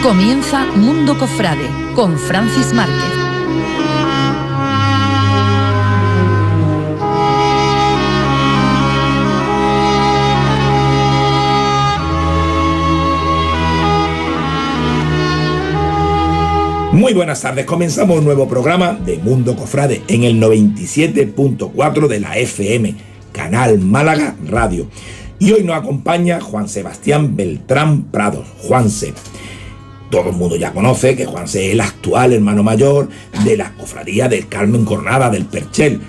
Comienza Mundo Cofrade con Francis Márquez. Muy buenas tardes, comenzamos un nuevo programa de Mundo Cofrade en el 97.4 de la FM, Canal Málaga Radio. Y hoy nos acompaña Juan Sebastián Beltrán Prados, Juanse. Todo el mundo ya conoce que Juanse es el actual hermano mayor de la cofradía del Carmen Cornada del Perchel.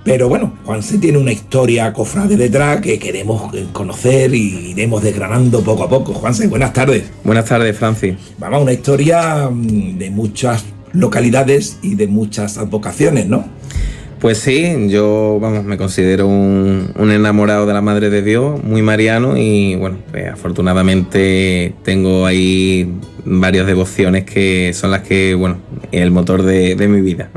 Pero bueno, Juanse tiene una historia cofrade detrás que queremos conocer y iremos desgranando poco a poco. Juanse, buenas tardes. Buenas tardes, Francis. Vamos, una historia de muchas localidades y de muchas advocaciones, ¿no? Pues sí, yo me considero un enamorado de la Madre de Dios, muy mariano, y bueno, pues afortunadamente tengo ahí varias devociones que son las que, bueno, el motor de mi vida.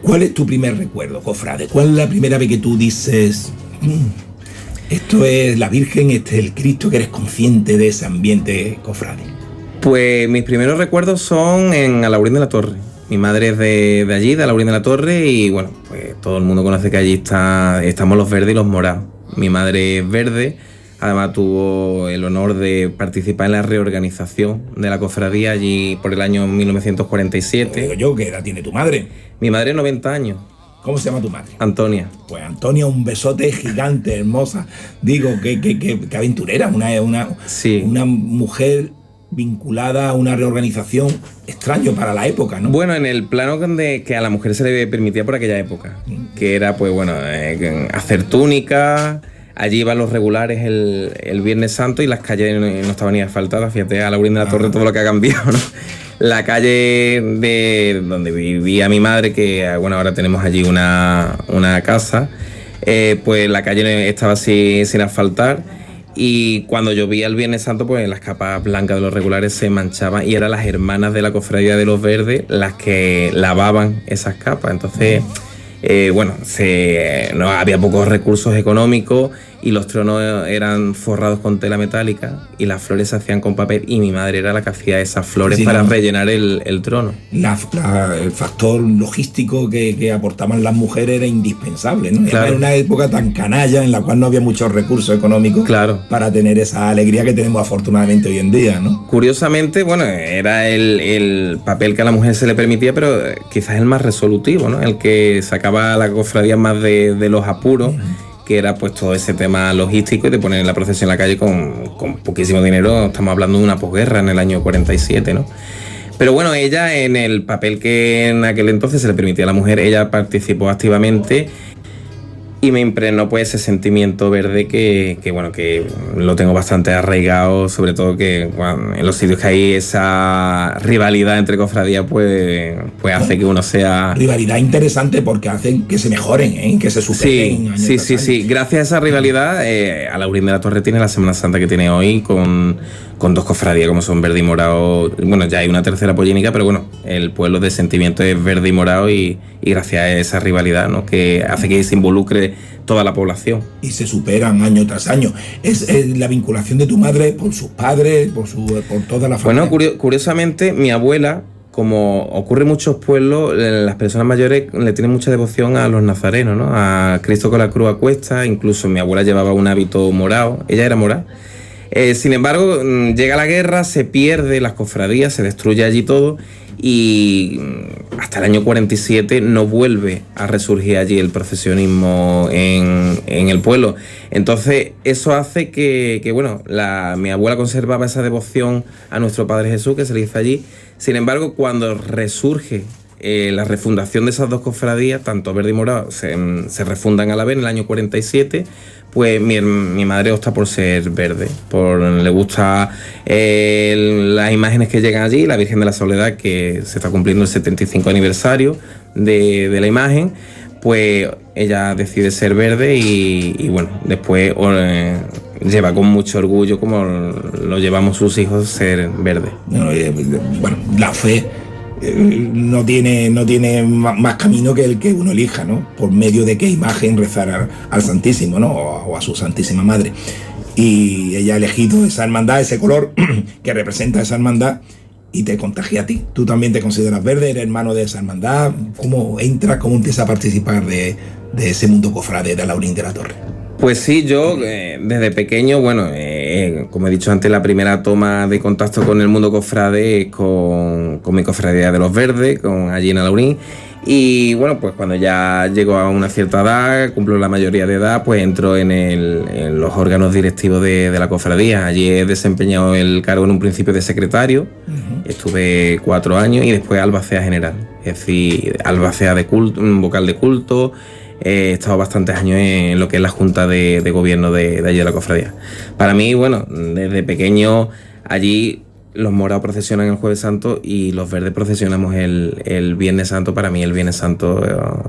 ¿Cuál es tu primer recuerdo, cofrade? ¿Cuál es la primera vez que tú dices, esto es la Virgen, este es el Cristo, que eres consciente de ese ambiente, cofrade? Pues mis primeros recuerdos son en Alaurín de la Torre. Mi madre es de allí, de Alaurín de la Torre, y bueno, pues todo el mundo conoce que allí estamos los verdes y los morados. Mi madre es verde, además tuvo el honor de participar en la reorganización de la cofradía allí por el año 1947. Digo yo, ¿qué edad tiene tu madre? Mi madre 90 años. ¿Cómo se llama tu madre? Antonia. Pues Antonia, un besote gigante, hermosa. Digo, qué aventurera, sí. Una mujer vinculada a una reorganización extraño para la época, ¿no? Bueno, en el plano que a la mujer se le permitía por aquella época, que era, pues bueno, hacer túnicas. Allí iban los regulares el Viernes Santo y las calles no estaban ni asfaltadas. Fíjate, a Alaurín de la Torre todo lo que ha cambiado, ¿no? La calle de donde vivía mi madre, que bueno, ahora tenemos allí una casa, pues la calle estaba así sin asfaltar. Y cuando llovía el Viernes Santo, pues las capas blancas de los regulares se manchaban y eran las hermanas de la cofradía de los verdes las que lavaban esas capas. Entonces, bueno, no había pocos recursos económicos y los tronos eran forrados con tela metálica y las flores se hacían con papel, y mi madre era la que hacía esas flores para rellenar el trono. El factor logístico que aportaban las mujeres era indispensable, ¿no? Claro. Era una época tan canalla en la cual no había muchos recursos económicos, claro, para tener esa alegría que tenemos afortunadamente hoy en día, ¿no? Curiosamente, bueno, era el papel que a la mujer se le permitía, pero quizás el más resolutivo, ¿no? El que sacaba a la cofradía más de los apuros. Que era pues todo ese tema logístico y de poner la procesión en la calle con poquísimo dinero. Estamos hablando de una posguerra en el año 47, ¿no? Pero bueno, ella, en el papel que en aquel entonces se le permitía a la mujer, ella participó activamente y me impregnó pues ese sentimiento verde que bueno, que lo tengo bastante arraigado, sobre todo que bueno, en los sitios que hay esa rivalidad entre cofradías, pues hace que uno sea... Rivalidad interesante porque hacen que se mejoren, que se superen. Sí. Gracias a esa rivalidad, Alaurín de la Torre tiene la Semana Santa que tiene hoy con dos cofradías como son verde y morado. Bueno, ya hay una tercera pollémica, pero bueno, el pueblo de sentimiento es verde y morado y gracias a esa rivalidad, ¿no? Que hace que se involucre toda la población. Y se superan año tras año. Es la vinculación de tu madre por sus padres, por toda la familia. Bueno, curiosamente, mi abuela, como ocurre en muchos pueblos, las personas mayores le tienen mucha devoción a los nazarenos, ¿no? A Cristo con la cruz a cuesta. Incluso mi abuela llevaba un hábito morado, ella era morada. Sin embargo, llega la guerra, se pierde las cofradías, se destruye allí todo y hasta el año 47 no vuelve a resurgir allí el procesionismo en el pueblo. Entonces eso hace que bueno, mi abuela conservaba esa devoción a nuestro Padre Jesús que se le hizo allí. Sin embargo, cuando resurge la refundación de esas dos cofradías, tanto verde y morado, se refundan a la vez en el año 47, pues mi madre opta por ser verde, le gusta las imágenes que llegan allí, la Virgen de la Soledad, que se está cumpliendo el 75 aniversario de la imagen, pues ella decide ser verde y bueno, después lleva con mucho orgullo, como lo llevamos sus hijos, ser verde. Bueno, la fe no tiene más camino que el que uno elija, ¿no? Por medio de qué imagen rezar al Santísimo, ¿no? O a su Santísima Madre. y ella ha elegido esa hermandad, ese color que representa esa hermandad y te contagia a ti. Tú también te consideras verde, eres hermano de esa hermandad. ¿Cómo entras, cómo empiezas a participar de ese mundo cofrade de Alaurín de la Torre? Pues sí, yo desde pequeño, bueno, como he dicho antes, la primera toma de contacto con el mundo cofrade es con mi cofradía de los Verdes, con allí en Alaurín. Y bueno, pues cuando ya llego a una cierta edad, cumplo la mayoría de edad, pues entro en los órganos directivos de la cofradía. Allí he desempeñado el cargo en un principio de secretario, estuve 4 años y después albacea general, es decir, albacea de culto, vocal de culto. He estado bastantes años en lo que es la junta de gobierno de allí de la cofradía. Para mí, bueno, desde pequeño allí los morados procesionan el Jueves Santo y los verdes procesionamos el Viernes Santo. Para mí el Viernes Santo,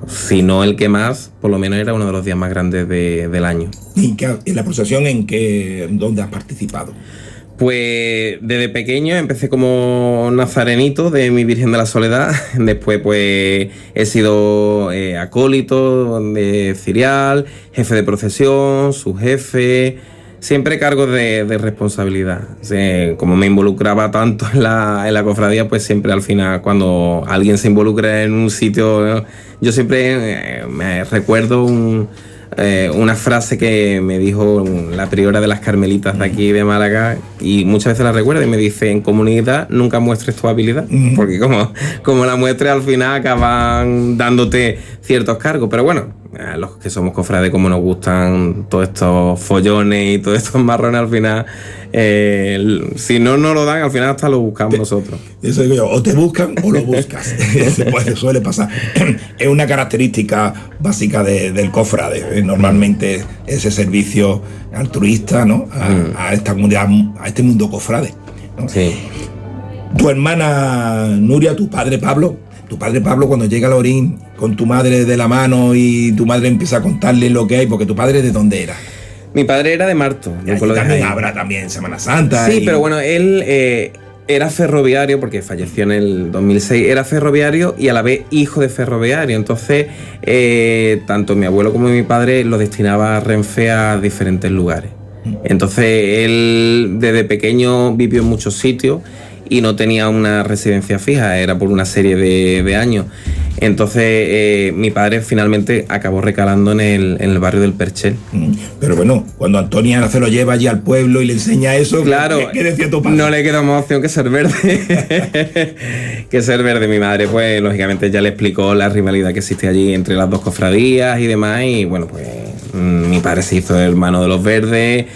si no el que más, por lo menos era uno de los días más grandes del año. ¿Y en la procesión dónde has participado? Pues desde pequeño empecé como nazarenito de mi Virgen de la Soledad. Después pues he sido acólito de cirial, jefe de procesión, subjefe, siempre cargos de responsabilidad. O sea, como me involucraba tanto en la cofradía, pues siempre al final cuando alguien se involucra en un sitio, yo siempre me recuerdo una frase que me dijo la priora de las Carmelitas de aquí de Málaga, y muchas veces la recuerdo, y me dice: en comunidad nunca muestres tu habilidad, porque como la muestres al final acaban dándote ciertos cargos. Pero bueno, a los que somos cofrades, como nos gustan todos estos follones y todos estos marrones, al final si no nos lo dan, al final hasta lo buscamos nosotros. Eso digo yo, o te buscan o lo buscas. Pues suele pasar. Es una característica básica del cofrade, normalmente ese servicio altruista, ¿no? A esta comunidad, a este mundo cofrade, ¿no? Sí. Tu hermana Nuria, tu padre Pablo, cuando llega a Alaurín con tu madre de la mano y tu madre empieza a contarle lo que hay, porque tu padre, ¿de dónde era? Mi padre era de Marto. Y allí también habrá también Semana Santa. Sí, pero bueno, él era ferroviario, porque falleció en el 2006, era ferroviario y a la vez hijo de ferroviario. Entonces, tanto mi abuelo como mi padre lo destinaba a Renfe a diferentes lugares. Entonces, él desde pequeño vivió en muchos sitios y no tenía una residencia fija, era por una serie de años. Entonces mi padre finalmente acabó recalando en el barrio del Perchel. Pero bueno, cuando Antonia se lo lleva allí al pueblo y le enseña eso, claro, ¿qué decía tu padre? No le queda más opción que ser verde. Que ser verde. Mi madre, pues lógicamente ya le explicó la rivalidad que existe allí entre las dos cofradías y demás, y bueno, pues mi padre se hizo hermano de los verdes,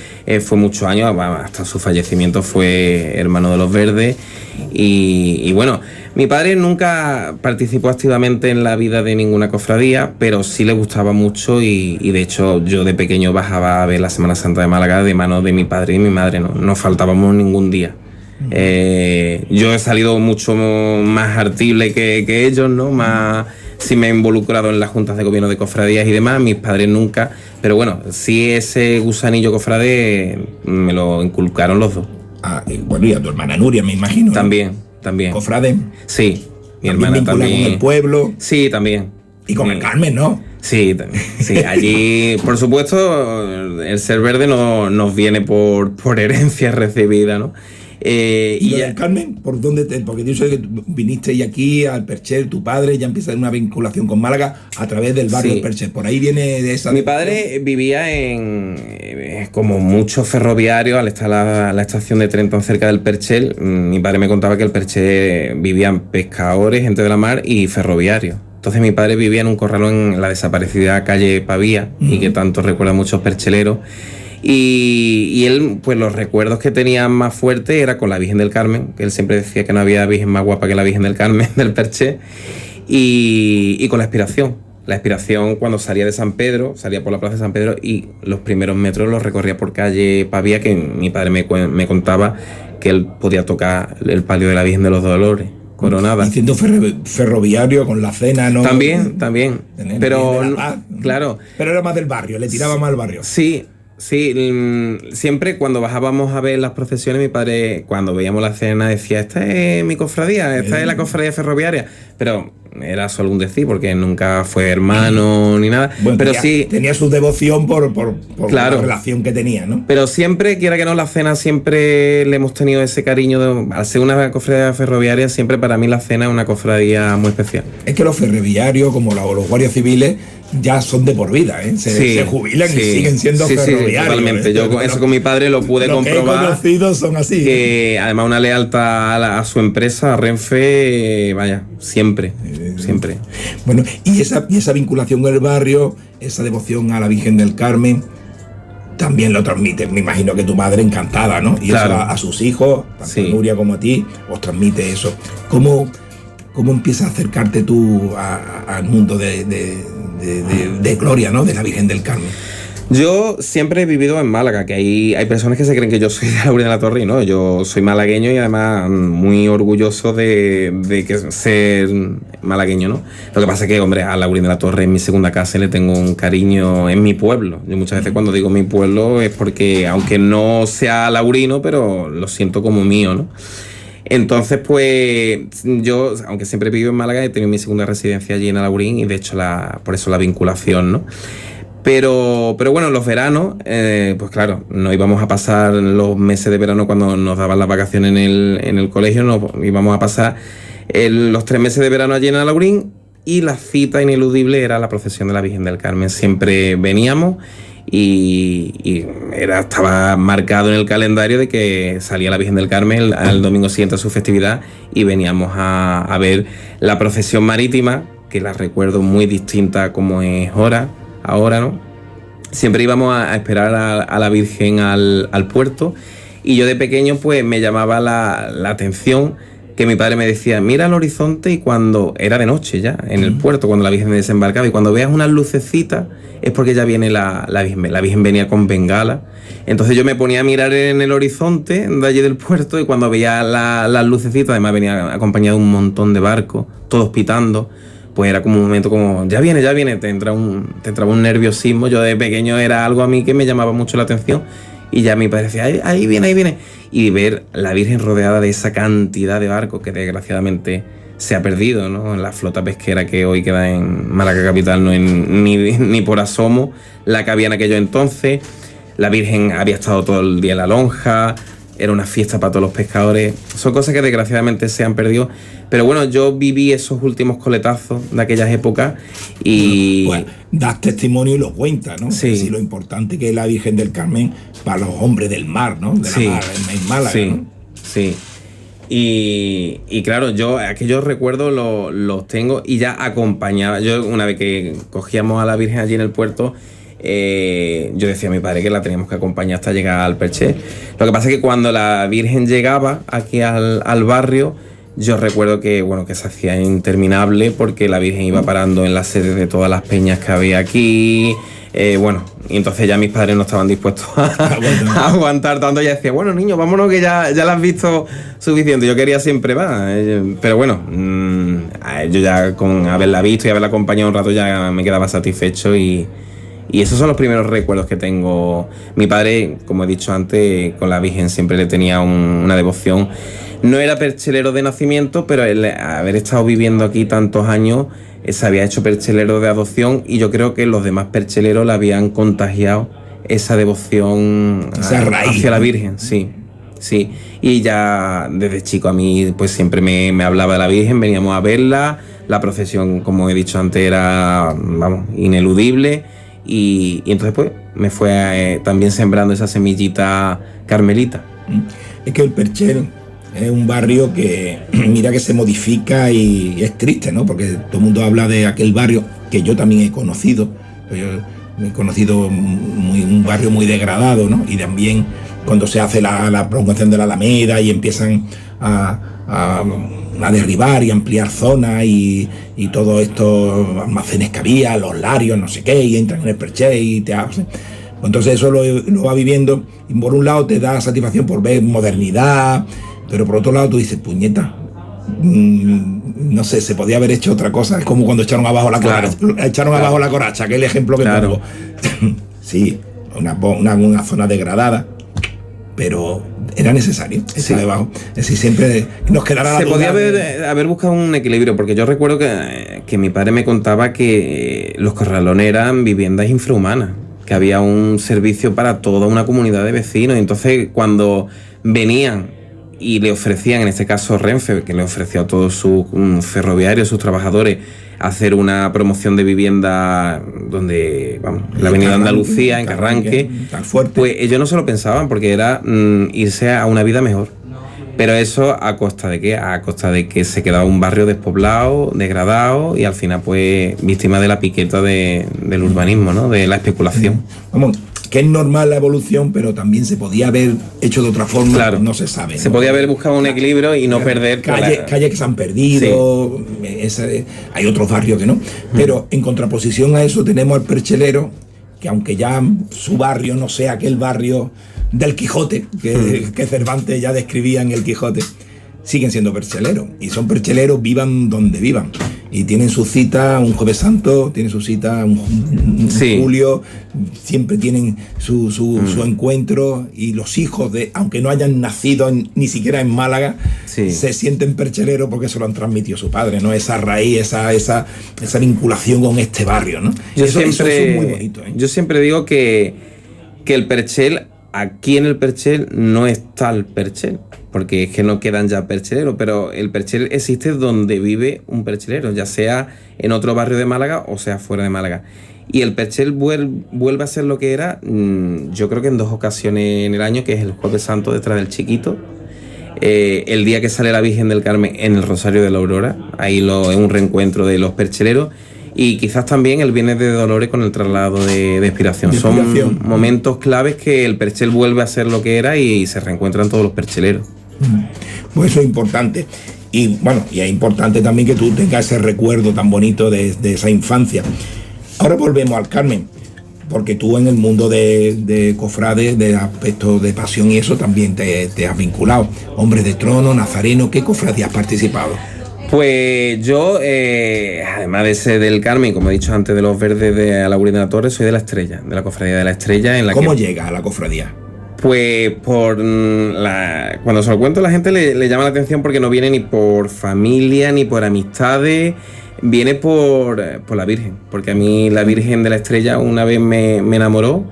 fue muchos años, hasta su fallecimiento fue hermano de los verdes. Y bueno, mi padre nunca participó activamente en la vida de ninguna cofradía, pero sí le gustaba mucho, y de hecho yo de pequeño bajaba a ver la Semana Santa de Málaga de manos de mi padre y mi madre, no faltábamos ningún día. Yo he salido mucho más artible que ellos, ¿no? Más, sí me he involucrado en las juntas de gobierno de cofradías y demás, mis padres nunca, pero bueno, sí ese gusanillo cofrade me lo inculcaron los dos. Y bueno, y a tu hermana Nuria, me imagino, ¿no? También. ¿Cofrade? Sí, mi hermana también. ¿Con el pueblo? Sí, también. Y con el Carmen, ¿no? Sí, también. Sí, allí, por supuesto, el ser verde nos viene por herencia recibida, ¿no? ¿Y lo del Carmen? ¿Por dónde porque yo sé que viniste y aquí al Perchel, tu padre ya empieza una vinculación con Málaga a través del barrio del Perchel. Por ahí viene de esa... Mi padre vivía como muchos ferroviarios, al estar la estación de tren tan cerca del Perchel. Mi padre me contaba que el Perchel vivían pescadores, gente de la mar y ferroviarios. Entonces mi padre vivía en un corralón en la desaparecida calle Pavía, y que tanto recuerda a muchos percheleros. Y él, pues los recuerdos que tenía más fuertes era con la Virgen del Carmen, que él siempre decía que no había virgen más guapa que la Virgen del Carmen del Perché, y con la expiración. La expiración, cuando salía de San Pedro, salía por la plaza de San Pedro y los primeros metros los recorría por calle Pavía, que mi padre me contaba que él podía tocar el palio de la Virgen de los Dolores coronada. Diciendo ferroviario con la cena, ¿no? También. Pero, claro. Pero era más del barrio, le tiraba más al barrio. Sí, siempre cuando bajábamos a ver las procesiones, mi padre, cuando veíamos la cena, decía: esta es mi cofradía, esta es la cofradía ferroviaria. Pero era solo un decir, porque nunca fue hermano ni nada. Bueno, pero sí tenía su devoción por claro, la relación que tenía, ¿no? Pero siempre, quiera que no, la cena siempre le hemos tenido ese cariño. Al ser una cofradía ferroviaria, siempre para mí la cena es una cofradía muy especial. Es que los ferroviarios, como los guardias civiles, ya son de por vida, ¿eh? Se jubilan y siguen siendo ferroviarios. Sí, totalmente. ¿eh? Yo eso con mi padre lo pude comprobar. Los que he conocido son así. Que además una lealtad a su empresa, a Renfe, vaya, siempre. Bueno, y esa vinculación con el barrio, esa devoción a la Virgen del Carmen, también lo transmite. Me imagino que tu madre encantada, ¿no? Y claro, eso a sus hijos, tanto a Nuria como a ti, os transmite eso. ¿Cómo empiezas a acercarte tú al mundo de gloria, ¿no? De la Virgen del Carmen? Yo siempre he vivido en Málaga, que hay personas que se creen que yo soy de Laurín de la Torre, ¿no? Yo soy malagueño y además muy orgulloso de ser malagueño, ¿no? Lo que pasa es que, hombre, a Laurín de la Torre, en mi segunda casa, le tengo un cariño en mi pueblo. Yo muchas veces cuando digo mi pueblo es porque, aunque no sea laurino, pero lo siento como mío, ¿no? Entonces, pues, yo, aunque siempre he vivido en Málaga, he tenido mi segunda residencia allí en Alaurín y de hecho por eso la vinculación, ¿no? Pero bueno, los veranos, pues claro, nos íbamos a pasar los meses de verano cuando nos daban las vacaciones en el colegio, nos íbamos a pasar los 3 meses de verano allí en Alaurín y la cita ineludible era la procesión de la Virgen del Carmen. Siempre veníamos y estaba marcado en el calendario de que salía la Virgen del Carmen al domingo siguiente a su festividad y veníamos a ver la procesión marítima, que la recuerdo muy distinta como es ahora, ¿no? Siempre íbamos a esperar a la Virgen al puerto y yo de pequeño pues me llamaba la atención que mi padre me decía, mira al horizonte, y cuando era de noche ya, en el puerto, cuando la Virgen desembarcaba, y cuando veas unas lucecitas es porque ya viene la Virgen. La Virgen venía con bengala. Entonces yo me ponía a mirar en el horizonte de allí del puerto y cuando veía las lucecitas, además venía acompañado de un montón de barcos, todos pitando, pues era como un momento como, ya viene, te entraba un nerviosismo. Yo de pequeño era algo a mí que me llamaba mucho la atención y ya mi padre decía, ahí viene. Y ver la Virgen rodeada de esa cantidad de barcos que desgraciadamente se ha perdido, ¿no? La flota pesquera que hoy queda en Málaga capital no es ni por asomo la que había en aquello entonces. La Virgen había estado todo el día en la lonja, era una fiesta para todos los pescadores. Son cosas que desgraciadamente se han perdido. Pero bueno, yo viví esos últimos coletazos de aquellas épocas y... Bueno, das testimonio y lo cuentas, ¿no? Sí. Es lo importante que es la Virgen del Carmen para los hombres del mar, ¿no? De la mar en Málaga, sí, ¿no? Sí. Y claro, yo aquellos recuerdos los tengo y ya acompañaba. Yo una vez que cogíamos a la Virgen allí en el puerto, yo decía a mi padre que la teníamos que acompañar hasta llegar al Perché. Lo que pasa es que cuando la Virgen llegaba aquí al barrio, yo recuerdo que, bueno, que se hacía interminable porque la Virgen iba parando en las sedes de todas las peñas que había aquí. Bueno, y entonces ya mis padres no estaban dispuestos a aguantar tanto. Ya decía, bueno, niño, vámonos que ya la has visto suficiente. Yo quería siempre más, pero bueno, yo ya con haberla visto y haberla acompañado un rato ya me quedaba satisfecho y esos son los primeros recuerdos que tengo. Mi padre, como he dicho antes, con la Virgen siempre le tenía una devoción. No era perchelero de nacimiento, pero el haber estado viviendo aquí tantos años, se había hecho perchelero de adopción y yo creo que los demás percheleros le habían contagiado esa devoción hacia la Virgen, sí. Y ya desde chico a mí pues siempre me hablaba de la Virgen, veníamos a verla, la procesión, como he dicho antes, era, vamos, ineludible y entonces pues me fue también sembrando esa semillita carmelita. Es que el Perchel es un barrio que, mira que se modifica y es triste, ¿no? Porque todo el mundo habla de aquel barrio que yo también he conocido. Yo he conocido un barrio muy degradado, ¿no? Y también cuando se hace la prolongación de la Alameda y empiezan a derribar y ampliar zonas y todos estos almacenes que había, los larios, no sé qué, y entran en el Perché y te hacen. Entonces eso lo va viviendo y por un lado te da satisfacción por ver modernidad, pero por otro lado tú dices, puñeta, no sé, se podía haber hecho otra cosa. Es como cuando echaron abajo la coracha, abajo la coracha, que es el ejemplo que pongo. Sí, una zona degradada, pero era necesario estar debajo. Es decir, siempre nos quedará la duda. Se podía haber buscado un equilibrio, porque yo recuerdo que mi padre me contaba que los corralones eran viviendas infrahumanas, que había un servicio para toda una comunidad de vecinos, y entonces cuando venían y le ofrecían, en este caso Renfe, que le ofreció a todos sus ferroviarios, sus trabajadores, hacer una promoción de vivienda donde, vamos, en la avenida Andalucía, en Carranque, pues ellos no se lo pensaban, porque era irse a una vida mejor. Pero eso ¿a costa de qué? A costa de que se quedaba un barrio despoblado, degradado, y al final pues víctima de la piqueta del urbanismo, ¿no? De la especulación. Vamos, que es normal la evolución, pero también se podía haber hecho de otra forma, claro, no se sabe. Se podía haber buscado un equilibrio y no perder... Calles que se han perdido, hay otros barrios que no. Pero en contraposición a eso tenemos al perchelero, que aunque ya su barrio no sea aquel barrio del Quijote, que Cervantes ya describía en el Quijote, siguen siendo percheleros, y son percheleros vivan donde vivan, y tienen su cita un Jueves Santo, tienen su cita un julio, siempre tienen su encuentro, y los hijos aunque no hayan nacido ni siquiera en Málaga, se sienten percheleros porque se lo han transmitido su padre, ¿no? Esa raíz, esa vinculación con este barrio, ¿no? Eso es muy bonito, ¿eh? Yo siempre digo que el perchel, aquí en el perchel no está el perchel, porque es que no quedan ya percheleros, pero el perchel existe donde vive un perchelero, ya sea en otro barrio de Málaga o sea fuera de Málaga. Y el perchel vuelve a ser lo que era, yo creo que en 2 ocasiones en el año, que es el Jueves Santo detrás del Chiquito, el día que sale la Virgen del Carmen en el Rosario de la Aurora, ahí es un reencuentro de los percheleros, y quizás también el Viernes de Dolores con el traslado de expiración. Son momentos claves que el perchel vuelve a ser lo que era y se reencuentran todos los percheleros. Pues eso es importante. Y bueno, y es importante también que tú tengas ese recuerdo tan bonito de esa infancia. Ahora volvemos al Carmen, porque tú en el mundo de cofrades, de aspectos de pasión y eso, también te has vinculado. Hombres de Trono, Nazareno, ¿qué cofradía has participado? Pues yo, además de ser del Carmen, como he dicho antes, de los verdes de Alaurín de la Torre, soy de la Estrella, de la cofradía de la Estrella. ¿Cómo llegas a la cofradía? Pues cuando se lo cuento a la gente le llama la atención, porque no viene ni por familia ni por amistades, viene por la Virgen, porque a mí la Virgen de la Estrella una vez me enamoró.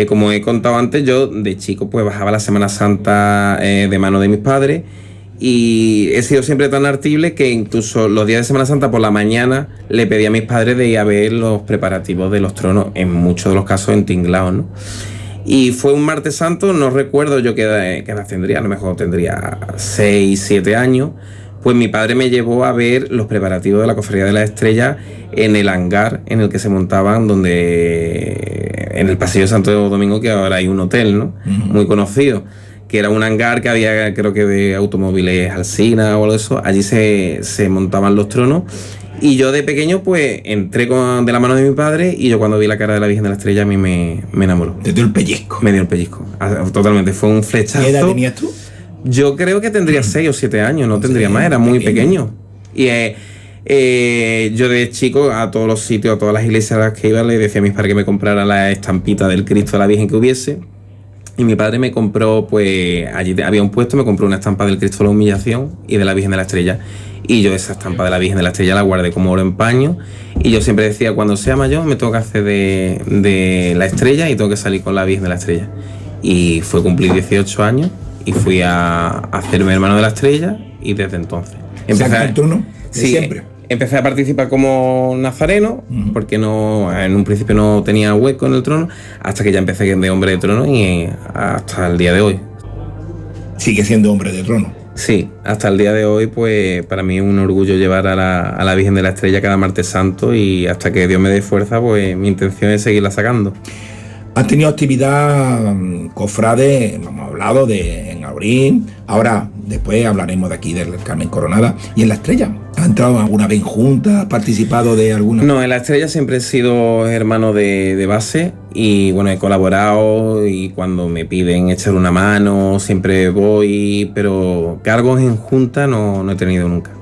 Como he contado antes, yo de chico pues bajaba la Semana Santa de mano de mis padres, y he sido siempre tan artible que incluso los días de Semana Santa por la mañana le pedí a mis padres de ir a ver los preparativos de los tronos, en muchos de los casos en tinglados, ¿no? Y fue un martes santo, no recuerdo yo qué edad tendría, a lo mejor tendría 6, 7 años, pues mi padre me llevó a ver los preparativos de la Cofradía de la Estrella en el hangar en el que se montaban, en el Pasillo de Santo Domingo, que ahora hay un hotel, ¿no? Muy conocido, que era un hangar que había, creo que de automóviles Alsina o algo de eso. Allí se montaban los tronos, y yo de pequeño pues entré de la mano de mi padre, y yo cuando vi la cara de la Virgen de la Estrella a mí me enamoró. ¿Te dio el pellizco? Me dio el pellizco, totalmente, fue un flechazo. ¿Qué edad tenías tú? Yo creo que tendría 6 o 7 años, no tendría más, era muy pequeño. Y yo de chico a todos los sitios, a todas las iglesias a las que iba, le decía a mis padres que me comprara la estampita del Cristo de la Virgen que hubiese. Y mi padre me compró, pues allí había un puesto, me compró una estampa del Cristo de la Humillación y de la Virgen de la Estrella. Y yo esa estampa de la Virgen de la Estrella la guardé como oro en paño. Y yo siempre decía, cuando sea mayor me tengo que hacer de la Estrella y tengo que salir con la Virgen de la Estrella. Y fue cumplir 18 años y fui a hacerme hermano de la Estrella, y desde entonces empecé el turno. Sí, siempre. Empecé a participar como nazareno, porque en un principio no tenía hueco en el trono, hasta que ya empecé de hombre de trono, y hasta el día de hoy. ¿Sigue siendo hombre de trono? Sí, hasta el día de hoy, pues para mí es un orgullo llevar a la Virgen de la Estrella cada martes santo, y hasta que Dios me dé fuerza, pues mi intención es seguirla sacando. Has tenido actividad cofrade, hemos hablado en Alaurín, ahora después hablaremos de aquí del Carmen Coronada, y en la Estrella. ¿Has entrado alguna vez en junta? ¿Has participado de alguna? No, en la Estrella siempre he sido hermano de base, y bueno, he colaborado, y cuando me piden echar una mano siempre voy, pero cargos en junta no he tenido nunca.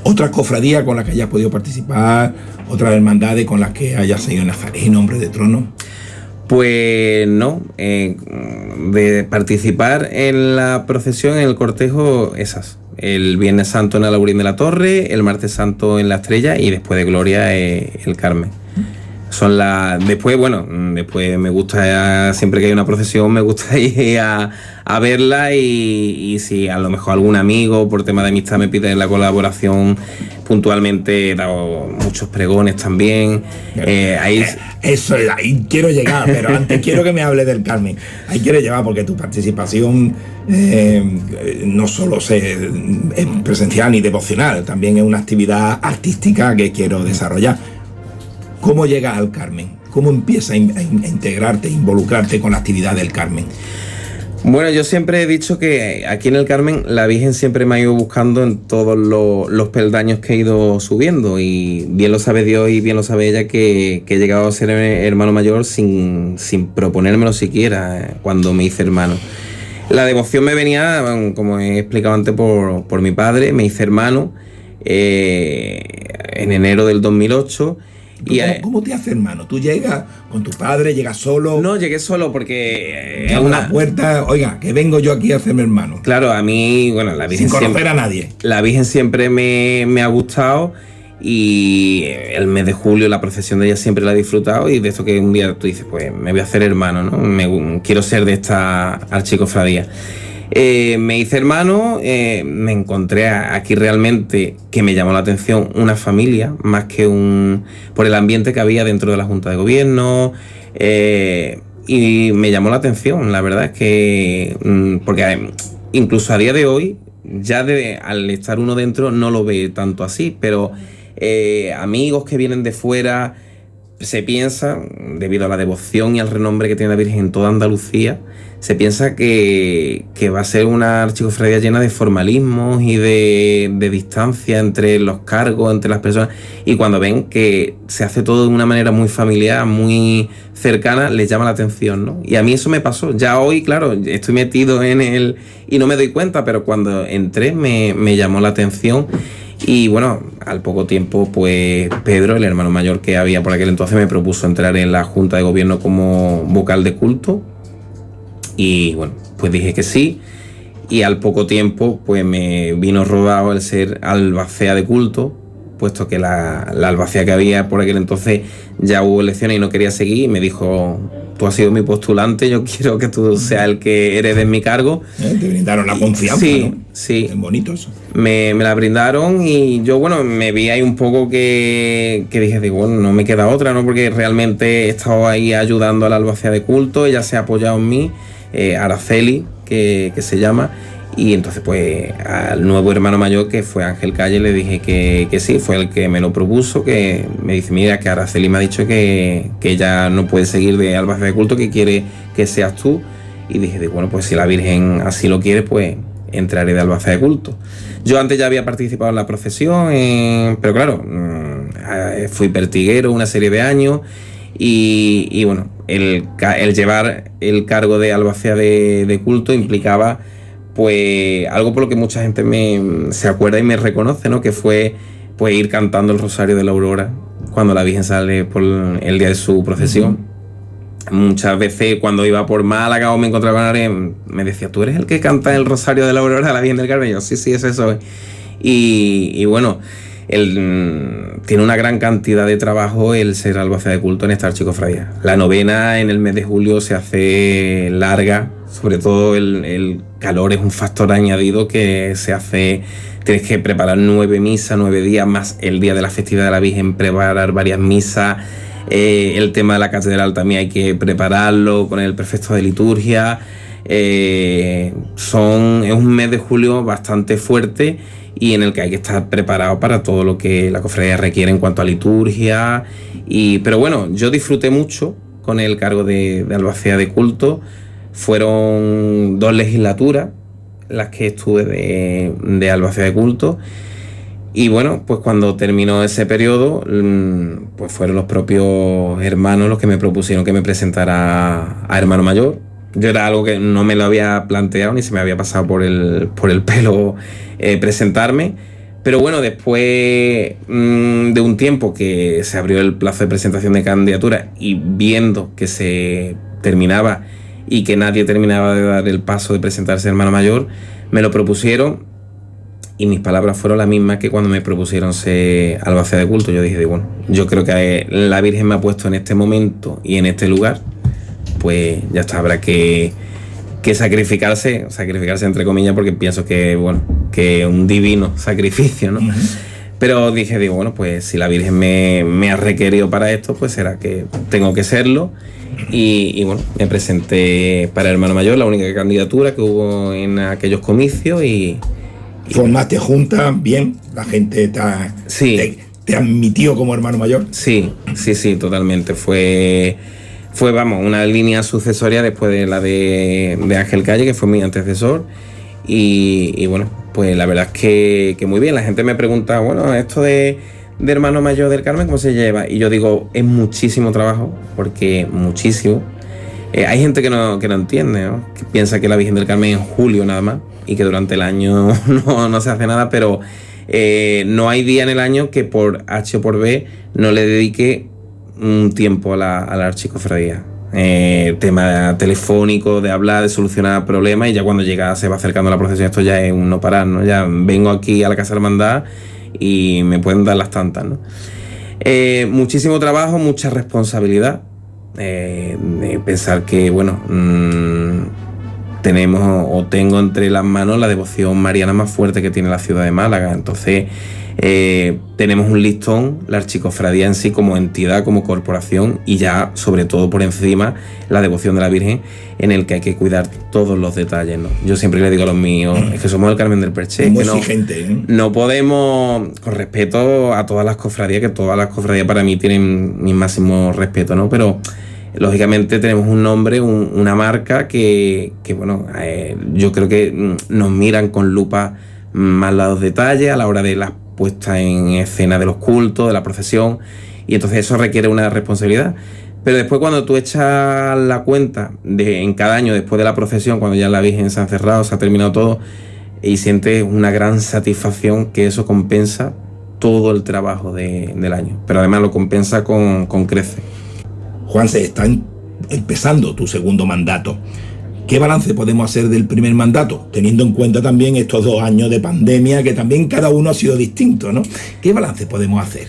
¿Otras cofradías con las que hayas podido participar? ¿Otras hermandades con las que hayas sido nazareno, hombre de trono? Pues no, de participar en la procesión, en el cortejo, esas. El Viernes Santo en el Laurín de la Torre, el Martes Santo en la Estrella y después de Gloria el Carmen. Son después me gusta, siempre que hay una procesión, me gusta ir a verla y si a lo mejor algún amigo por tema de amistad me pide la colaboración puntualmente, he dado muchos pregones también. Ahí quiero llegar, pero antes quiero que me hable del Carmen. Ahí quiero llegar porque tu participación no solo es presencial ni devocional, también es una actividad artística que quiero desarrollar. ¿Cómo llegas al Carmen? ¿Cómo empiezas a integrarte, a involucrarte con la actividad del Carmen? Bueno, yo siempre he dicho que aquí en el Carmen la Virgen siempre me ha ido buscando en todos los peldaños que he ido subiendo, y bien lo sabe Dios y bien lo sabe ella que he llegado a ser hermano mayor sin proponérmelo siquiera cuando me hice hermano. La devoción me venía, como he explicado antes, por mi padre. Me hice hermano en enero del 2008. ¿Cómo te haces hermano? ¿Tú llegas con tu padre, llegas solo? No, llegué solo porque... a una puerta, oiga, que vengo yo aquí a hacerme hermano. Claro, a mí, bueno, la Virgen sin conocer siempre, a nadie. La Virgen siempre me ha gustado, y el mes de julio la procesión de ella siempre la he disfrutado, y de esto que un día tú dices, pues me voy a hacer hermano, ¿no? Quiero ser de esta archicofradía. Me hice hermano, me encontré aquí realmente que me llamó la atención una familia, más que por el ambiente que había dentro de la Junta de Gobierno, y me llamó la atención, la verdad es que, porque incluso a día de hoy, ya al estar uno dentro no lo ve tanto así, pero amigos que vienen de fuera, se piensa, debido a la devoción y al renombre que tiene la Virgen en toda Andalucía, se piensa que va a ser una archicofradía llena de formalismos y de distancia entre los cargos, entre las personas, y cuando ven que se hace todo de una manera muy familiar, muy cercana, les llama la atención, ¿no? Y a mí eso me pasó. Ya hoy, claro, estoy metido en él y no me doy cuenta, pero cuando entré me llamó la atención. Y bueno, al poco tiempo, pues Pedro, el hermano mayor que había por aquel entonces, me propuso entrar en la Junta de Gobierno como vocal de culto. Y bueno, pues dije que sí. Y al poco tiempo, pues me vino rodado el ser albacea de culto, puesto que la albacea que había por aquel entonces ya hubo elecciones y no quería seguir. Y me dijo: tú has sido mi postulante, yo quiero que tú seas el que heredes mi cargo. Te brindaron la confianza, sí, ¿no? Sí. Es bonito eso. Me la brindaron, y yo, bueno, me vi ahí un poco que dije, bueno, no me queda otra, ¿no? Porque realmente he estado ahí ayudando a la albacea de culto, ella se ha apoyado en mí, Araceli, que se llama. Y entonces, pues, al nuevo hermano mayor, que fue Ángel Calle, le dije que sí, fue el que me lo propuso, que me dice: mira, que Araceli me ha dicho que ella no puede seguir de albacea de culto, que quiere que seas tú. Y dije, bueno, pues si la Virgen así lo quiere, pues entraré de albacea de culto. Yo antes ya había participado en la procesión, pero claro, fui pertiguero una serie de años, y bueno, el llevar el cargo de albacea de culto implicaba, pues, algo por lo que mucha gente se acuerda y me reconoce, ¿no? Que fue, pues, ir cantando el Rosario de la Aurora cuando la Virgen sale por el día de su procesión. Muchas veces cuando iba por Málaga o me encontraba con alguien, me decía: ¿tú eres el que canta el Rosario de la Aurora a la Virgen del Carmen? Y yo: sí, es eso. Y bueno, tiene una gran cantidad de trabajo el ser albacea de culto en esta archicofradía. La novena en el mes de julio se hace larga, sobre todo el calor es un factor añadido que se hace. Tienes que preparar 9 misas, 9 días, más el día de la festividad de la Virgen, preparar varias misas. El tema de la catedral también hay que prepararlo con el prefecto de liturgia. Es un mes de julio bastante fuerte, y en el que hay que estar preparado para todo lo que la cofradía requiere en cuanto a liturgia. Pero bueno, yo disfruté mucho con el cargo de albacea de culto. Fueron 2 legislaturas las que estuve de albacea de culto. Y bueno, pues cuando terminó ese periodo, pues fueron los propios hermanos los que me propusieron que me presentara a hermano mayor. Yo era algo que no me lo había planteado ni se me había pasado por el pelo presentarme, Pero bueno, después de un tiempo que se abrió el plazo de presentación de candidatura y viendo que se terminaba y que nadie terminaba de dar el paso de presentarse hermano mayor, me lo propusieron y mis palabras fueron las mismas que cuando me propusieron ser albacea de culto. Yo dije, bueno, yo creo que la Virgen me ha puesto en este momento y en este lugar, pues ya está, habrá que sacrificarse entre comillas, porque pienso que, bueno, que un divino sacrificio, ¿no? Uh-huh. Pero dije, bueno, pues si la Virgen me ha requerido para esto, pues será que tengo que serlo. Y bueno, me presenté para hermano mayor, la única candidatura que hubo en aquellos comicios y formaste junta, bien, la gente te admitió como hermano mayor. Sí, totalmente. Fue, vamos, una línea sucesoria después de la de Ángel Calle, que fue mi antecesor. Y bueno, pues la verdad es que muy bien. La gente me pregunta, bueno, esto de hermano mayor del Carmen, ¿cómo se lleva? Y yo digo, es muchísimo trabajo, porque muchísimo. Hay gente que no entiende, ¿no? Que piensa que la Virgen del Carmen es en julio nada más y que durante el año no se hace nada, pero no hay día en el año que por H o por B no le dedique un tiempo a la archicofradía. Tema telefónico, de hablar, de solucionar problemas, y ya cuando llega, se va acercando la procesión, esto ya es un no parar, ¿no? Ya vengo aquí a la Casa Hermandad y me pueden dar las tantas, ¿no? Muchísimo trabajo, mucha responsabilidad. De pensar que, bueno, tengo entre las manos la devoción mariana más fuerte que tiene la ciudad de Málaga. Entonces tenemos un listón, la archicofradía en sí como entidad, como corporación, y ya sobre todo por encima la devoción de la Virgen, en el que hay que cuidar todos los detalles, ¿no? Yo siempre le digo a los míos, es que somos el Carmen del Perché, muy exigente, ¿eh? No podemos, con respeto a todas las cofradías, que todas las cofradías para mí tienen mi máximo respeto, ¿no? Pero lógicamente tenemos un nombre, una marca que bueno, yo creo que nos miran con lupa más los detalles a la hora de las puestas en escena de los cultos, de la procesión, y entonces eso requiere una responsabilidad. Pero después, cuando tú echas la cuenta en cada año después de la procesión, cuando ya la Virgen se ha cerrado, se ha terminado todo, y sientes una gran satisfacción, que eso compensa todo el trabajo del año, pero además lo compensa con creces. Juanse, está empezando tu segundo mandato. ¿Qué balance podemos hacer del primer mandato? Teniendo en cuenta también estos 2 años de pandemia, que también cada uno ha sido distinto, ¿no? ¿Qué balance podemos hacer?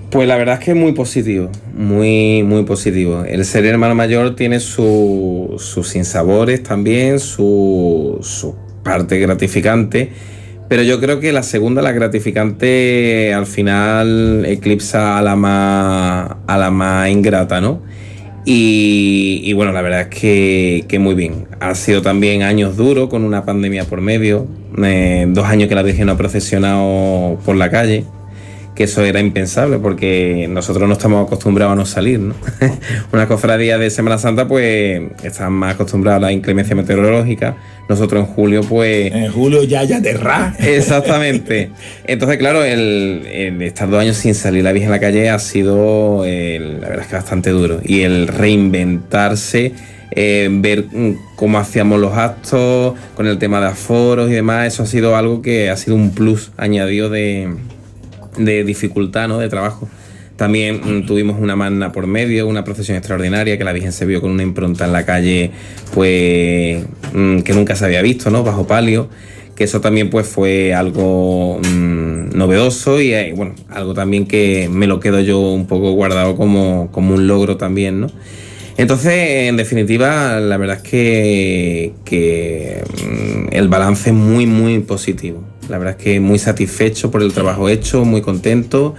Pues la verdad es que es muy positivo, muy, muy positivo. El ser hermano mayor tiene sus sinsabores también, su parte gratificante, pero yo creo que la segunda, la gratificante, al final eclipsa a la más ingrata, ¿no? Y bueno, la verdad es que muy bien. Ha sido también años duros, con una pandemia por medio, 2 años que la Virgen no ha procesionado por la calle, que eso era impensable porque nosotros no estamos acostumbrados a no salir, ¿no? Una cofradía de Semana Santa pues están más acostumbrados a la inclemencia meteorológica. Nosotros en julio pues... En julio ya te ra. Exactamente. Entonces, claro, el estar 2 años sin salir la Virgen en la calle ha sido, la verdad es que bastante duro. Y el reinventarse, ver cómo hacíamos los actos, con el tema de aforos y demás, eso ha sido algo que ha sido un plus añadido de dificultad, ¿no? De trabajo. También tuvimos una magna por medio, una procesión extraordinaria, que la Virgen se vio con una impronta en la calle pues que nunca se había visto, ¿no? Bajo palio, que eso también pues fue algo novedoso y bueno, algo también que me lo quedo yo un poco guardado como un logro también, ¿no? Entonces, en definitiva, la verdad es que el balance es muy, muy positivo. La verdad es que muy satisfecho por el trabajo hecho, muy contento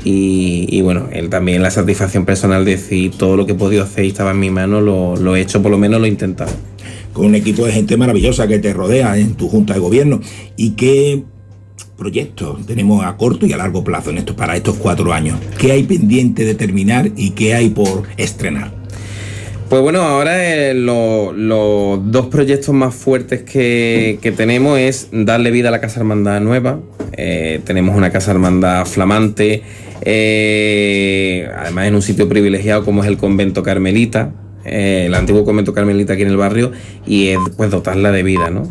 y bueno, también la satisfacción personal de decir todo lo que he podido hacer y estaba en mi mano, lo he hecho, por lo menos lo he intentado. Con un equipo de gente maravillosa que te rodea en tu junta de gobierno. ¿Y qué proyectos tenemos a corto y a largo plazo para estos 4 años? ¿Qué hay pendiente de terminar y qué hay por estrenar? Pues bueno, ahora los 2 proyectos más fuertes que tenemos es darle vida a la Casa Hermandad nueva. Tenemos una Casa Hermandad flamante, además en un sitio privilegiado como es el Convento Carmelita, el antiguo convento carmelita aquí en el barrio, y es pues dotarla de vida, ¿no?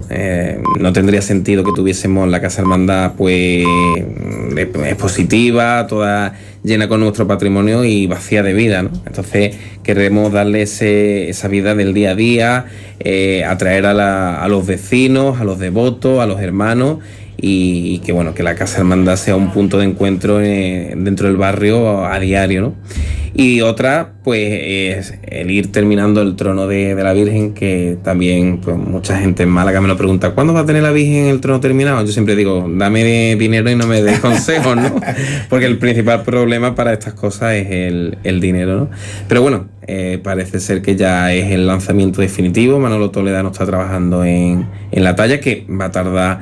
No tendría sentido que tuviésemos la Casa Hermandad pues expositiva, toda llena con nuestro patrimonio y vacía de vida, ¿no? Entonces queremos darle esa vida del día a día, atraer a los vecinos, a los devotos, a los hermanos, y que bueno, que la Casa Hermandad sea un punto de encuentro dentro del barrio a diario, ¿no? Y otra, pues, es el ir terminando el trono de la Virgen, que también, pues, mucha gente en Málaga me lo pregunta, ¿cuándo va a tener la Virgen el trono terminado? Yo siempre digo, dame dinero y no me des consejos, ¿no? Porque el principal problema para estas cosas es el dinero, ¿no? Pero bueno, parece ser que ya es el lanzamiento definitivo. Manolo Toledano está trabajando en la talla, que va a tardar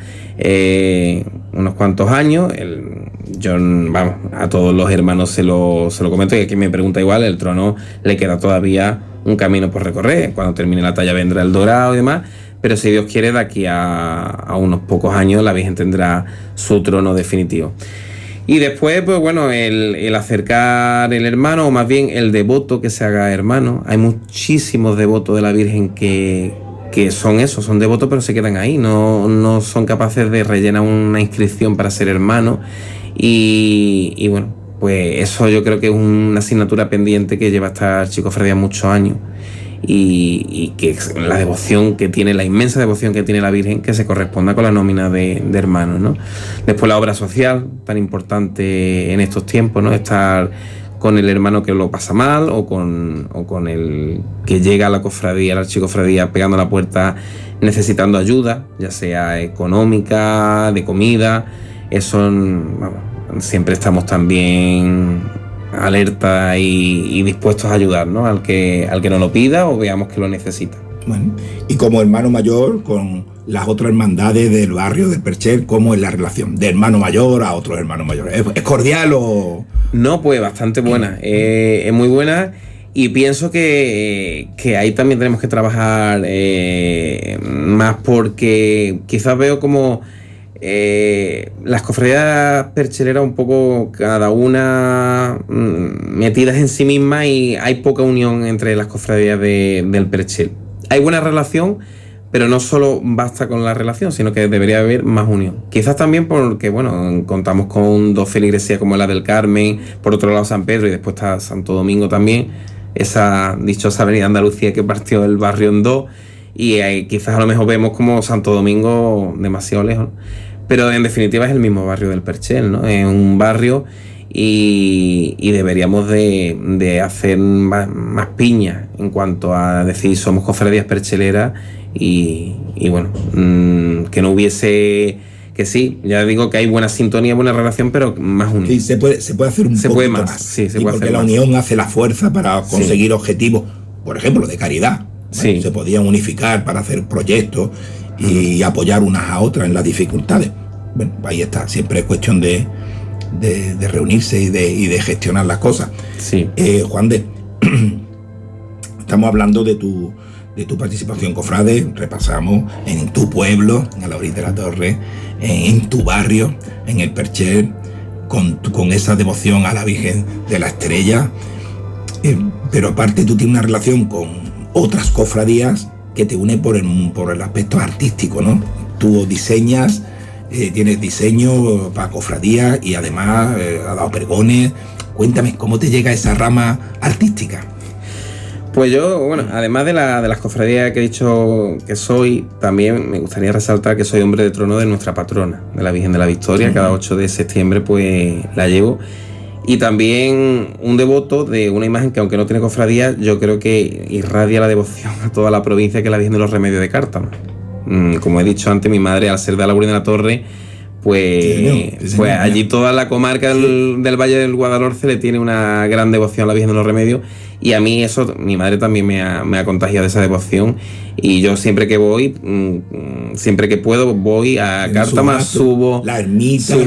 unos cuantos años. Yo, vamos, a todos los hermanos se lo comento, y aquí me pregunta igual, el trono le queda todavía un camino por recorrer. Cuando termine la talla vendrá el dorado y demás, pero si Dios quiere, de aquí a unos pocos años la Virgen tendrá su trono definitivo. Y después, pues bueno, el acercar el hermano, o más bien el devoto que se haga hermano. Hay muchísimos devotos de la Virgen que son eso, son devotos, pero se quedan ahí, no son capaces de rellenar una inscripción para ser hermano. Y bueno, pues eso yo creo que es una asignatura pendiente que lleva esta archicofradía muchos años, y que la devoción que tiene, la inmensa devoción que tiene la Virgen, que se corresponda con la nómina de hermanos, ¿no? Después la obra social, tan importante en estos tiempos, ¿no? Estar con el hermano que lo pasa mal, o con el que llega a la cofradía, a la archicofradía, pegando a la puerta necesitando ayuda, ya sea económica, de comida. Eso, vamos, siempre estamos también alerta y dispuestos a ayudar, ¿no? Al que nos lo pida o veamos que lo necesita. Bueno, y como hermano mayor con las otras hermandades del barrio del Perchel, ¿cómo es la relación de hermano mayor a otros hermanos mayores? ¿Es cordial o...? No, pues bastante buena, es muy buena, y pienso que ahí también tenemos que trabajar más, porque quizás veo como las cofradías percheleras un poco cada una metidas en sí mismas, y hay poca unión entre las cofradías del Perchel. Hay buena relación, pero no solo basta con la relación, sino que debería haber más unión. Quizás también porque, bueno, contamos con dos feligresías como la del Carmen, por otro lado San Pedro, y después está Santo Domingo también, esa dichosa avenida Andalucía que partió el barrio en dos, y quizás a lo mejor vemos como Santo Domingo demasiado lejos, ¿no? Pero en definitiva es el mismo barrio del Perchel, ¿no? Es un barrio, y deberíamos de hacer más piña en cuanto a decir somos cofradías percheleras, y bueno, que no hubiese, que sí, ya digo que hay buena sintonía, buena relación, pero más unión. Sí, se puede hacer un poquito más. Sí, se porque puede hacer la más. unión hace la fuerza para conseguir objetivos, por ejemplo, de caridad. Sí. Se podían unificar para hacer proyectos y apoyar unas a otras en las dificultades. Bueno, ahí está, siempre es cuestión de reunirse y de gestionar las cosas. Sí. Juan de, estamos hablando de tu participación cofrade, repasamos en tu pueblo, a la orilla de la Torre, en tu barrio, en el Perchel, con esa devoción a la Virgen de la Estrella, pero aparte tú tienes una relación con otras cofradías que te une por el aspecto artístico, ¿no? Tú diseñas, tienes diseño para cofradías, y además has dado pregones. Cuéntame, ¿cómo te llega esa rama artística? Pues yo, bueno, además de las cofradías que he dicho que soy, también me gustaría resaltar que soy hombre de trono de nuestra patrona, de la Virgen de la Victoria. Uh-huh. Cada 8 de septiembre pues la llevo. Y también un devoto de una imagen que, aunque no tiene cofradía, yo creo que irradia la devoción a toda la provincia, que es la Virgen de los Remedios de Cártama. Como he dicho antes, mi madre, al ser de Alaurín de la Torre, pues allí toda la comarca del Valle del Guadalhorce le tiene una gran devoción a la Virgen de los Remedios, y a mí eso, mi madre también me ha contagiado de esa devoción, y yo siempre que voy, siempre que puedo, voy a Cártama, subo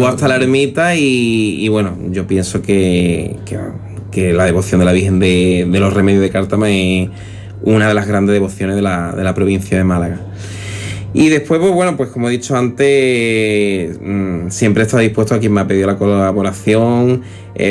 hasta la ermita, y bueno, yo pienso que la devoción de la Virgen de los Remedios de Cártama es una de las grandes devociones de la provincia de Málaga. Y después, pues bueno, pues como he dicho antes, siempre he estado dispuesto a quien me ha pedido la colaboración,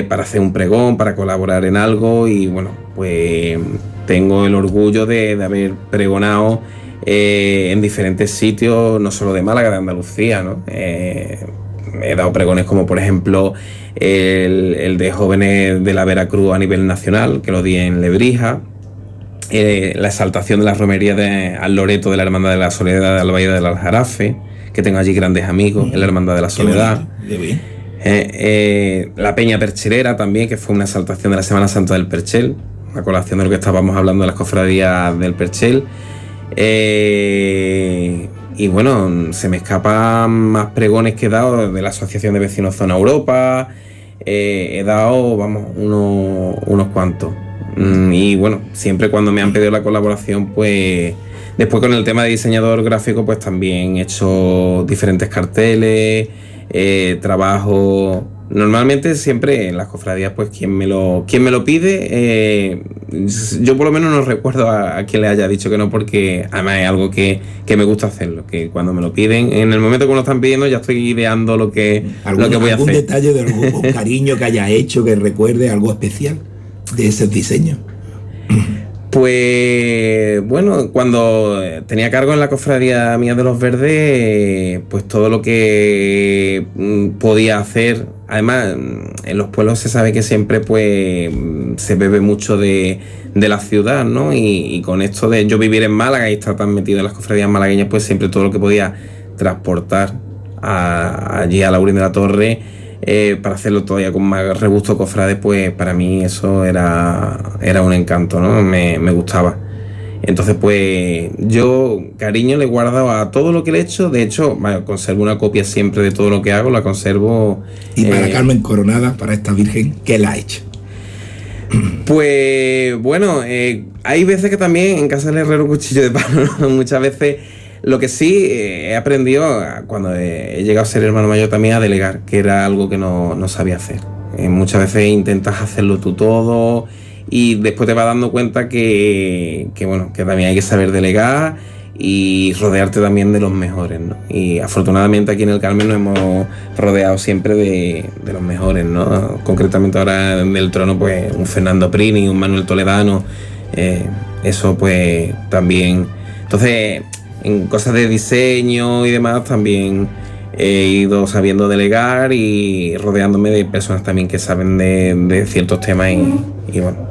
para hacer un pregón, para colaborar en algo, y bueno, pues tengo el orgullo de haber pregonado en diferentes sitios, no solo de Málaga, de Andalucía, ¿no? He dado pregones como por ejemplo el de jóvenes de la Veracruz a nivel nacional, que lo di en Lebrija, la exaltación de la romería al Loreto de la Hermandad de la Soledad de Albaida del Aljarafe, que tengo allí grandes amigos en la Hermandad de la Soledad. La Peña Perchelera también, que fue una exaltación de la Semana Santa del Perchel, a colación de lo que estábamos hablando de las cofradías del Perchel. Y bueno, se me escapan más pregones que he dado de la Asociación de Vecinos Zona Europa. He dado, vamos, unos cuantos. Y bueno, siempre cuando me han pedido la colaboración, pues después con el tema de diseñador gráfico, pues también he hecho diferentes carteles, trabajo. Normalmente siempre en las cofradías, pues quien me lo pide, yo por lo menos no recuerdo a quien le haya dicho que no, porque además es algo que me gusta hacerlo, que cuando me lo piden, en el momento que me lo están pidiendo, ya estoy ideando lo que voy a hacer. ¿Algún detalle de algún cariño que haya hecho, que recuerde algo especial de ese diseño? Pues bueno, cuando tenía cargo en la cofradía mía de los Verdes, pues todo lo que podía hacer. Además, en los pueblos se sabe que siempre pues se bebe mucho de la ciudad, ¿no? Y con esto de yo vivir en Málaga y estar tan metido en las cofradías malagueñas, pues siempre todo lo que podía transportar allí a Laurín de la Torre, para hacerlo todavía con más regusto cofrade, pues para mí eso era un encanto, ¿no? Me gustaba. Entonces, pues yo cariño le he guardado a todo lo que le he hecho. De hecho, bueno, conservo una copia siempre de todo lo que hago, la conservo. Y para Carmen Coronada, para esta Virgen, ¿qué la ha hecho? Pues bueno, hay veces que también en casa del herrero cuchillo de palo, ¿no? Muchas veces. Lo que sí he aprendido cuando he llegado a ser hermano mayor también a delegar, que era algo que no sabía hacer. Muchas veces intentas hacerlo tú todo y después te vas dando cuenta que también hay que saber delegar y rodearte también de los mejores, ¿no? Y afortunadamente aquí en el Carmen nos hemos rodeado siempre de los mejores, ¿no? Concretamente ahora en el trono, pues un Fernando Prini, un Manuel Toledano, eso pues también. Entonces, en cosas de diseño y demás también he ido sabiendo delegar y rodeándome de personas también que saben de ciertos temas y bueno.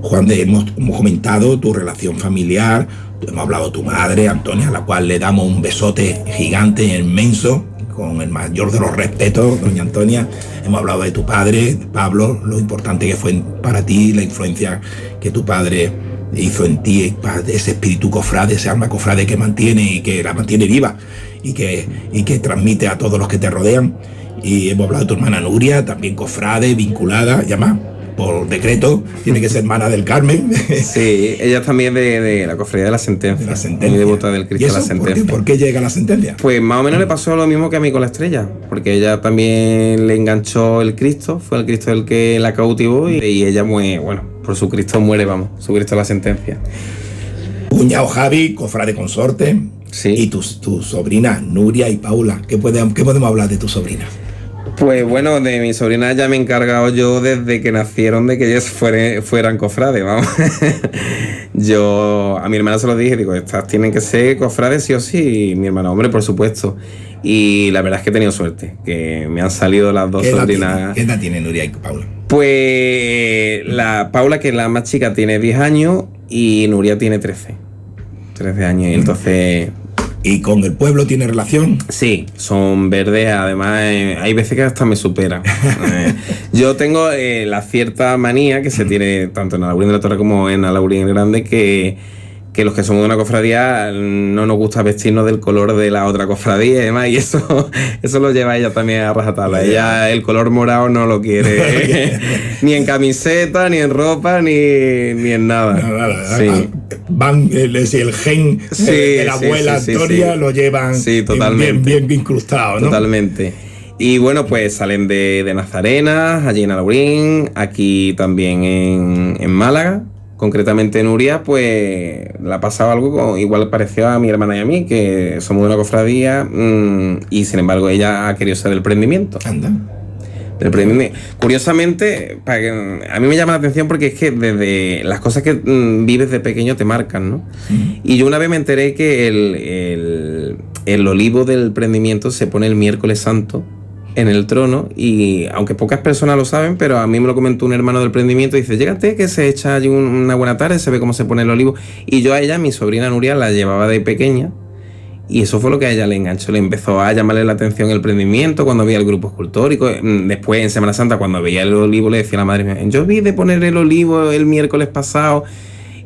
Juan, hemos comentado tu relación familiar, hemos hablado de tu madre, Antonia, a la cual le damos un besote gigante, inmenso, con el mayor de los respetos, doña Antonia. Hemos hablado de tu padre, Pablo, lo importante que fue para ti, la influencia que tu padre hizo en ti, ese espíritu cofrade, ese alma cofrade que mantiene y que la mantiene viva y que transmite a todos los que te rodean. Y hemos hablado de tu hermana Nuria, también cofrade, vinculada, llama por decreto, tiene que ser hermana del Carmen. Sí, ella también de la cofradía de la Sentencia. De la Sentencia. Muy devota del Cristo de la Sentencia. ¿Por qué llega la Sentencia? Pues más o menos le pasó lo mismo que a mí con la Estrella, porque ella también le enganchó el Cristo, fue el Cristo el que la cautivó y ella por su Cristo muere, su Cristo de la Sentencia. Cuñado Javi, cofrade consorte. Sí. Y tus sobrinas, Nuria y Paula. ¿Qué podemos hablar de tus sobrinas? Pues bueno, de mi sobrina ya me he encargado yo desde que nacieron de que ellas fueran cofrades, vamos. Yo a mi hermana se lo dije, digo, estas tienen que ser cofrades sí o sí, y mi hermana, hombre, por supuesto. Y la verdad es que he tenido suerte, que me han salido las dos sobrinas. ¿Qué edad tiene Nuria y Paula? Pues la Paula, que es la más chica, tiene 10 años y Nuria tiene 13 años, y entonces... ¿Y con el pueblo tiene relación? Sí, son verdes, además hay veces que hasta me superan. Yo tengo la cierta manía que se tiene tanto en Alaurín de la Torre como en Alaurín el Grande, que los que somos de una cofradía no nos gusta vestirnos del color de la otra cofradía y demás, y eso lo lleva ella también a rajatabla. Ella el color morado no lo quiere, ni en camiseta, ni en ropa, ni en nada. Sí. Van, el gen de la abuela Antonia lo llevan bien incrustado, ¿no? Totalmente. Y bueno, pues salen de Nazarena, allí en Alaurín, aquí también en Málaga. Concretamente Nuria, pues le ha pasado algo igual parecido a mi hermana y a mí, que somos de una cofradía y sin embargo ella ha querido ser del prendimiento. Anda. del prendimiento. Curiosamente, a mí me llama la atención porque es que desde las cosas que vives de pequeño te marcan, ¿no? Y yo una vez me enteré que el olivo del prendimiento se pone el miércoles santo en el trono, y aunque pocas personas lo saben, pero a mí me lo comentó un hermano del prendimiento, dice, llégate que se echa allí una buena tarde, se ve cómo se pone el olivo, y yo a ella, mi sobrina Nuria, la llevaba de pequeña, y eso fue lo que a ella le enganchó, le empezó a llamarle la atención el prendimiento cuando veía el grupo escultórico. Después en Semana Santa, cuando veía el olivo, le decía a la madre mía, yo vi de poner el olivo el miércoles pasado.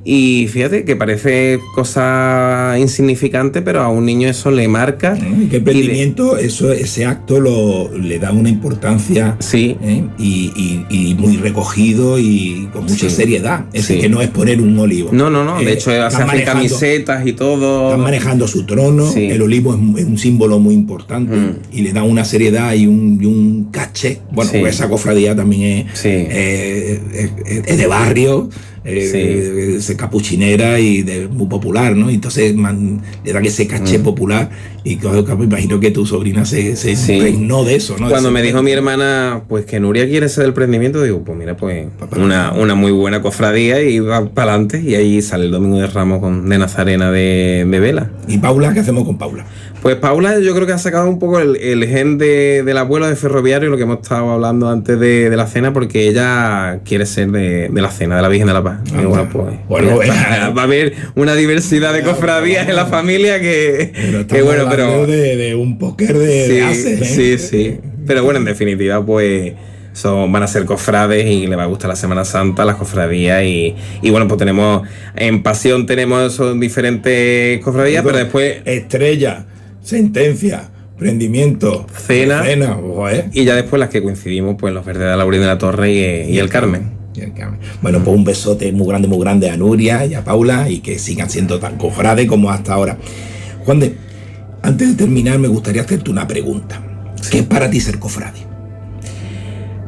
Y fíjate que parece cosa insignificante, pero a un niño eso le marca. Que el prendimiento, ese acto le da una importancia, sí. Y muy recogido y con mucha seriedad. Es decir, que no es poner un olivo. No. De hecho, se hacen camisetas y todo. Están manejando su trono. Sí. El olivo es un símbolo muy importante y le da una seriedad y un caché. Bueno, pues esa cofradía también es de barrio. Es capuchinera y muy popular, ¿no? Entonces le dan ese caché popular, y me imagino que tu sobrina se impregnó de eso, ¿no? Cuando me dijo mi hermana, pues que Nuria quiere ser del prendimiento, digo, pues mira, pues una muy buena cofradía y va para adelante, y ahí sale el Domingo de Ramos de Nazarena de vela. ¿Y Paula? ¿Qué hacemos con Paula? Pues Paula, yo creo que ha sacado un poco el gen del abuelo de Ferroviario, lo que hemos estado hablando antes de la cena, porque ella quiere ser de la cena de la Virgen de la Paz. Bueno, pues va a haber una diversidad de cofradías en la familia que bueno, pero de un póker de hace. Sí. Pero bueno, en definitiva, pues van a ser cofrades y le va a gustar la Semana Santa, las cofradías, y bueno, pues tenemos en Pasión tenemos esos diferentes cofradías, pero después Estrella, Sentencia, Prendimiento, Cena y ya después las que coincidimos, pues los Verdes de Laurín de la Torre y el Carmen. Bueno, pues un besote muy grande a Nuria y a Paula, y que sigan siendo tan cofrades como hasta ahora. Juan de, antes de terminar, me gustaría hacerte una pregunta. ¿Qué es para ti ser cofrade?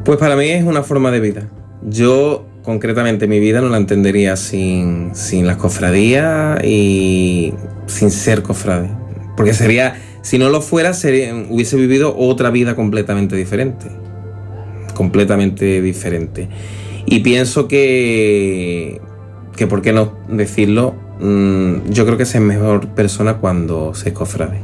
Pues para mí es una forma de vida. Yo, concretamente, mi vida no la entendería sin las cofradías y sin ser cofrade. Porque si no lo fuera, hubiese vivido otra vida completamente diferente. Y pienso que ¿por qué no decirlo? Yo creo que se es mejor persona cuando se es cofrade.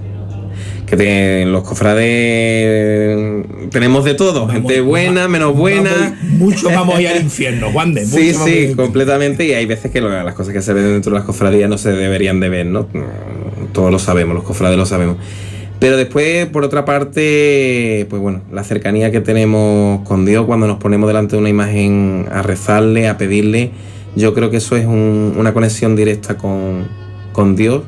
Los cofrades tenemos de todo, gente buena, menos buena. Muchos vamos a ir al infierno, Juan de. Sí, completamente. Y hay veces que las cosas que se ven dentro de las cofradías no se deberían de ver, ¿no? Todos lo sabemos, los cofrades lo sabemos. Pero después, por otra parte, pues bueno, la cercanía que tenemos con Dios cuando nos ponemos delante de una imagen a rezarle, a pedirle, yo creo que eso es una conexión directa con Dios,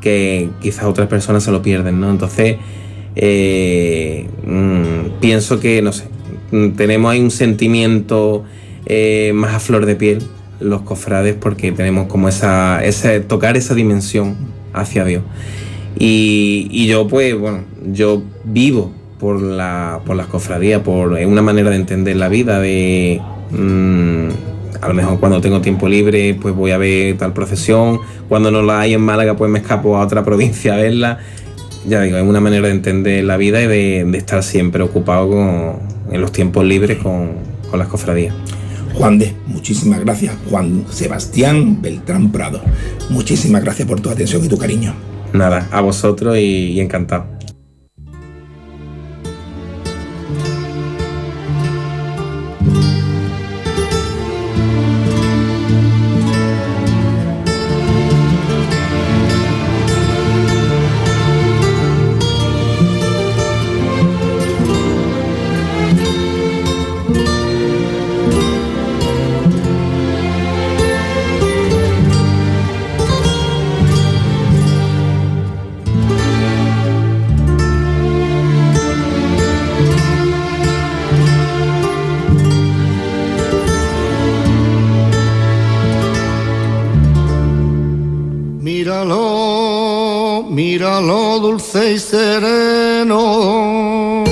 que quizás otras personas se lo pierden, ¿no? Entonces, pienso que, no sé, tenemos ahí un sentimiento más a flor de piel, los cofrades, porque tenemos como tocar esa dimensión hacia Dios. Y yo, pues, bueno, yo vivo por las cofradías, por una manera de entender la vida, a lo mejor cuando tengo tiempo libre, pues voy a ver tal procesión. Cuando no la hay en Málaga, pues me escapo a otra provincia a verla. Ya digo, es una manera de entender la vida y de estar siempre ocupado en los tiempos libres con las cofradías. Juan de, muchísimas gracias. Juan Sebastián Beltrán Prado, muchísimas gracias por tu atención y tu cariño. Nada, a vosotros y encantado. Míralo, dulce y sereno,